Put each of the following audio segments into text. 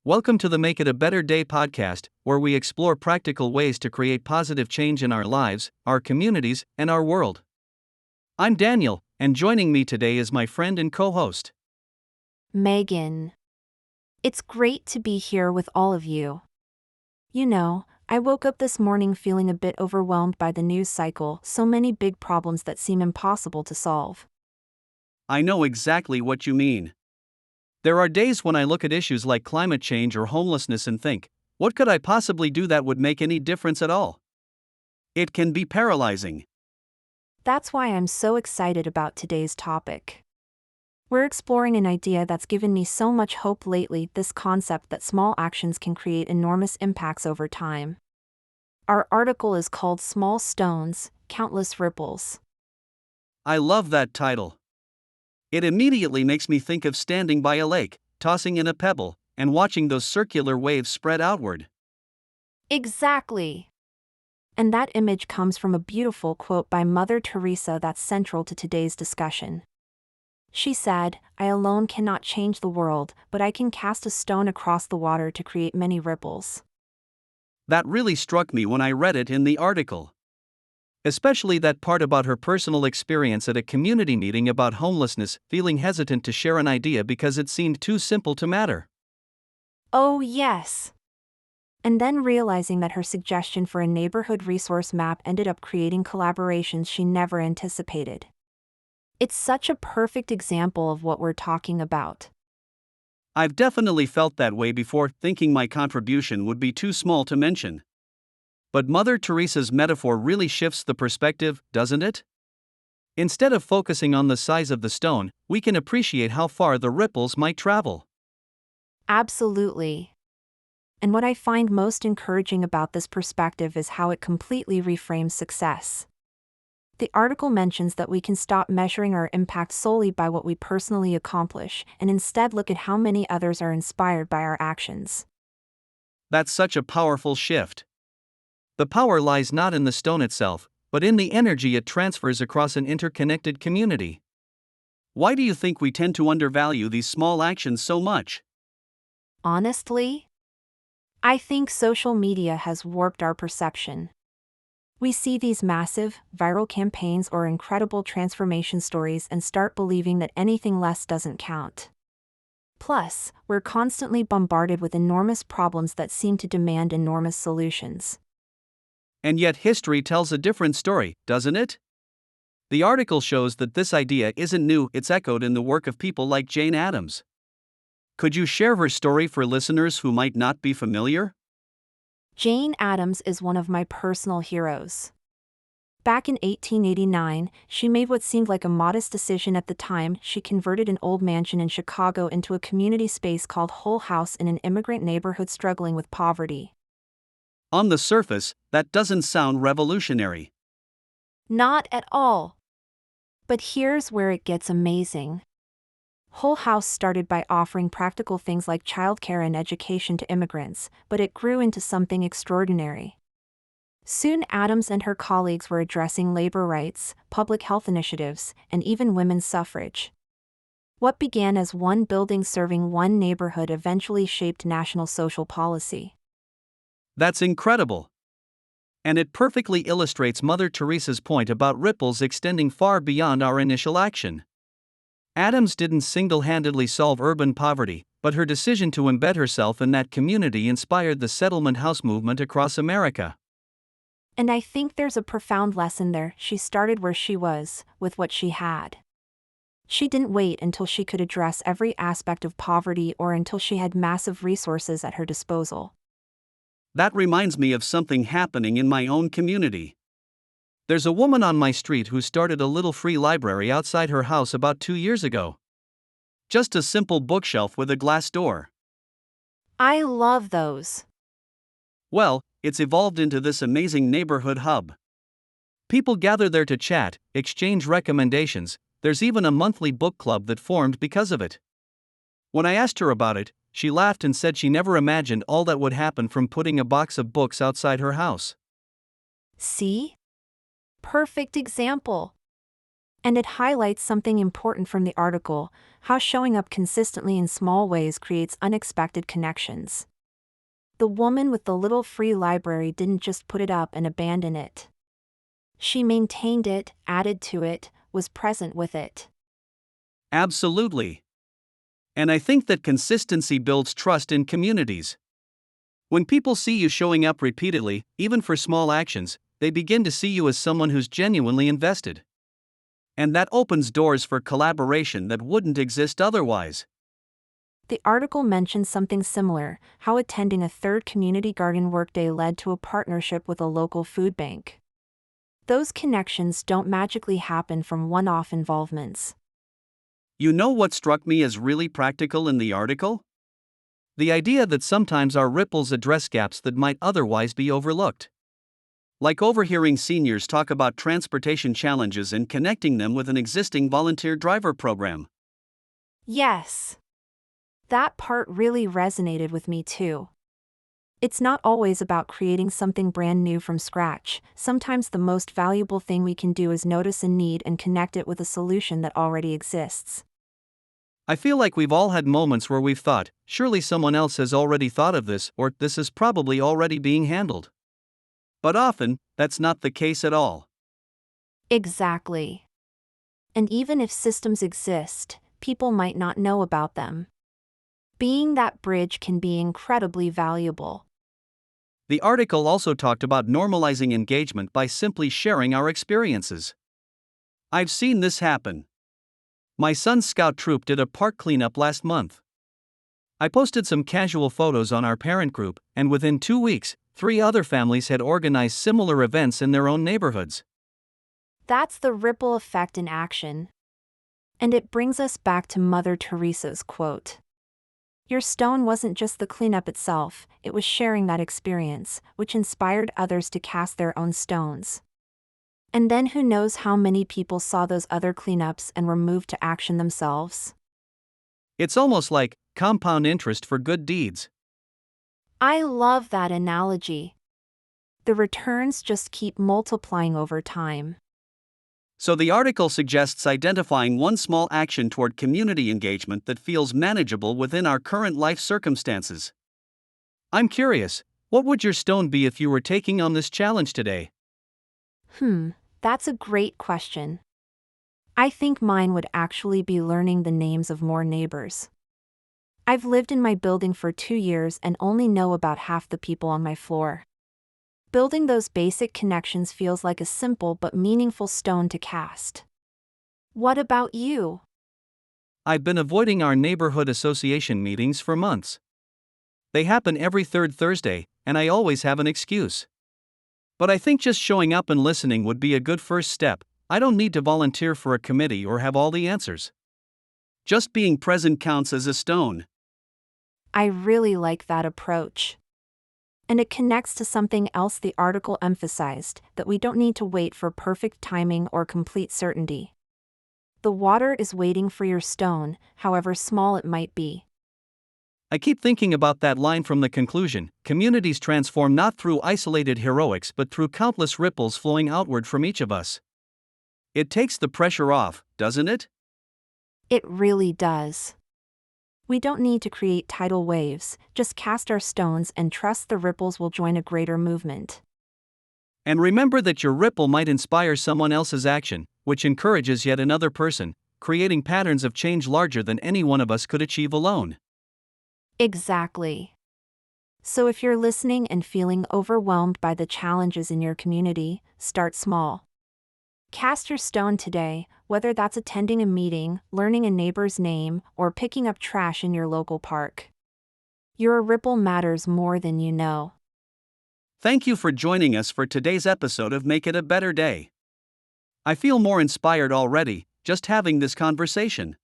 Welcome to the Make It a Better Day podcast, where we explore practical ways to create positive change in our lives, our communities, and our world. I'm Daniel, and joining me today is my friend and co host, Megan. It's great to be here with all of you. I woke up this morning feeling a bit overwhelmed by the news cycle, so many big problems that seem impossible to solve. I know exactly what you mean. There are days when I look at issues like climate change or homelessness and think, what could I possibly do that would make any difference at all? It can be paralyzing. That's why I'm so excited about today's topic. We're exploring an idea that's given me so much hope lately, this concept that small actions can create enormous impacts over time. Our article is called Small Stones, Countless Ripples. I love that title. It immediately makes me think of standing by a lake, tossing in a pebble, and watching those circular waves spread outward. Exactly. And that image comes from a beautiful quote by Mother Teresa that's central to today's discussion. She said, "I alone cannot change the world, but I can cast a stone across the water to create many ripples." That really struck me when I read it in the article. Especially that part about her personal experience at a community meeting about homelessness, feeling hesitant to share an idea because it seemed too simple to matter. Oh, yes. And then realizing that her suggestion for a neighborhood resource map ended up creating collaborations she never anticipated. It's such a perfect example of what we're talking about. I've definitely felt that way before, thinking my contribution would be too small to mention. But Mother Teresa's metaphor really shifts the perspective, doesn't it? Instead of focusing on the size of the stone, we can appreciate how far the ripples might travel. Absolutely. And what I find most encouraging about this perspective is how it completely reframes success. The article mentions that we can stop measuring our impact solely by what we personally accomplish, and instead look at how many others are inspired by our actions. That's such a powerful shift. The power lies not in the stone itself, but in the energy it transfers across an interconnected community. Why do you think we tend to undervalue these small actions so much? Honestly, I think social media has warped our perception. We see these massive, viral campaigns or incredible transformation stories and start believing that anything less doesn't count. Plus, we're constantly bombarded with enormous problems that seem to demand enormous solutions. And yet history tells a different story, doesn't it? The article shows that this idea isn't new, it's echoed in the work of people like Jane Addams. Could you share her story for listeners who might not be familiar? Jane Addams is one of my personal heroes. Back in 1889, she made what seemed like a modest decision at the time. She converted an old mansion in Chicago into a community space called Hull House in an immigrant neighborhood struggling with poverty. On the surface, that doesn't sound revolutionary. Not at all. But here's where it gets amazing. Hull House started by offering practical things like childcare and education to immigrants, but it grew into something extraordinary. Soon Addams and her colleagues were addressing labor rights, public health initiatives, and even women's suffrage. What began as one building serving one neighborhood eventually shaped national social policy. That's incredible. And it perfectly illustrates Mother Teresa's point about ripples extending far beyond our initial action. Addams didn't single-handedly solve urban poverty, but her decision to embed herself in that community inspired the settlement house movement across America. And I think there's a profound lesson there. She started where she was, with what she had. She didn't wait until she could address every aspect of poverty or until she had massive resources at her disposal. That reminds me of something happening in my own community. There's a woman on my street who started a little free library outside her house about 2 years ago. Just a simple bookshelf with a glass door. I love those. Well, it's evolved into this amazing neighborhood hub. People gather there to chat, exchange recommendations. There's even a monthly book club that formed because of it. When I asked her about it, she laughed and said she never imagined all that would happen from putting a box of books outside her house. See? Perfect example. And it highlights something important from the article: how showing up consistently in small ways creates unexpected connections. The woman with the little free library didn't just put it up and abandon it. She maintained it, added to it, was present with it. Absolutely. And I think that consistency builds trust in communities. When people see you showing up repeatedly, even for small actions, they begin to see you as someone who's genuinely invested. And that opens doors for collaboration that wouldn't exist otherwise. The article mentions something similar: how attending a third community garden workday led to a partnership with a local food bank. Those connections don't magically happen from one-off involvements. You know what struck me as really practical in the article? The idea that sometimes our ripples address gaps that might otherwise be overlooked. Like overhearing seniors talk about transportation challenges and connecting them with an existing volunteer driver program. Yes. That part really resonated with me too. It's not always about creating something brand new from scratch. Sometimes the most valuable thing we can do is notice a need and connect it with a solution that already exists. I feel like we've all had moments where we've thought, surely someone else has already thought of this, or this is probably already being handled. But often, that's not the case at all. Exactly. And even if systems exist, people might not know about them. Being that bridge can be incredibly valuable. The article also talked about normalizing engagement by simply sharing our experiences. I've seen this happen. My son's scout troop did a park cleanup last month. I posted some casual photos on our parent group, and within 2 weeks, 3 other families had organized similar events in their own neighborhoods. That's the ripple effect in action. And it brings us back to Mother Teresa's quote. Your stone wasn't just the cleanup itself, it was sharing that experience, which inspired others to cast their own stones. And then who knows how many people saw those other cleanups and were moved to action themselves? It's almost like compound interest for good deeds. I love that analogy. The returns just keep multiplying over time. So the article suggests identifying one small action toward community engagement that feels manageable within our current life circumstances. I'm curious, what would your stone be if you were taking on this challenge today? That's a great question. I think mine would actually be learning the names of more neighbors. I've lived in my building for 2 years and only know about half the people on my floor. Building those basic connections feels like a simple but meaningful stone to cast. What about you? I've been avoiding our neighborhood association meetings for months. They happen every third Thursday, and I always have an excuse. But I think just showing up and listening would be a good first step. I don't need to volunteer for a committee or have all the answers. Just being present counts as a stone. I really like that approach. And it connects to something else the article emphasized: that we don't need to wait for perfect timing or complete certainty. The water is waiting for your stone, however small it might be. I keep thinking about that line from the conclusion: communities transform not through isolated heroics but through countless ripples flowing outward from each of us. It takes the pressure off, doesn't it? It really does. We don't need to create tidal waves, just cast our stones and trust the ripples will join a greater movement. And remember that your ripple might inspire someone else's action, which encourages yet another person, creating patterns of change larger than any one of us could achieve alone. Exactly. So if you're listening and feeling overwhelmed by the challenges in your community, start small. Cast your stone today, whether that's attending a meeting, learning a neighbor's name, or picking up trash in your local park. Your ripple matters more than you know. Thank you for joining us for today's episode of Make It a Better Day. I feel more inspired already, just having this conversation.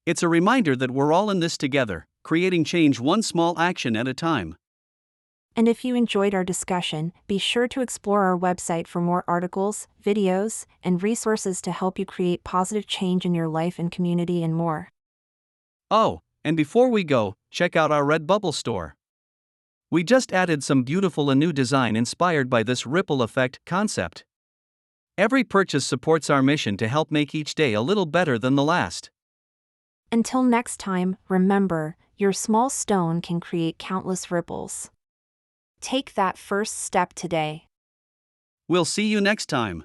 It's a reminder that we're all in this together, creating change one small action at a time. And if you enjoyed our discussion, be sure to explore our website for more articles, videos, and resources to help you create positive change in your life and community and more. Oh, and before we go, check out our Redbubble store. We just added some beautiful and new design inspired by this ripple effect concept. Every purchase supports our mission to help make each day a little better than the last. Until next time, remember, your small stone can create countless ripples. Take that first step today. We'll see you next time.